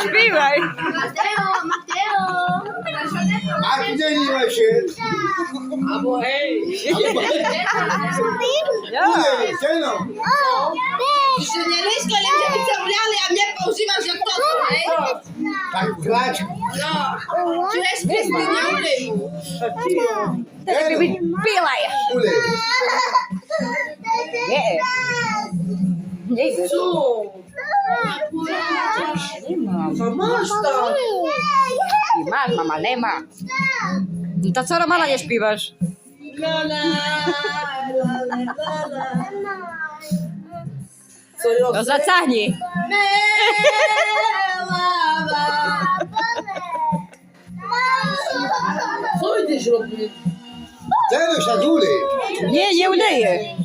Śpiewaj. A dzieliła się. Albo hej. Ceno. Że nie liczka, nie żeby cebuliali, a mnie poużywasz jak to, hej? Tak grać. No. Czy jest Krysty, nie ulej. Pilaj. Ulej. Nie. Nie idę. Co? Nie mam. Co masz tam? I masz, mama, nie ma. No to co, Romana, nie śpiewasz? La la, la la la la. Co No robisz? zacani. Co idziesz robić? Ceno się ulej. Nie, nie uleję.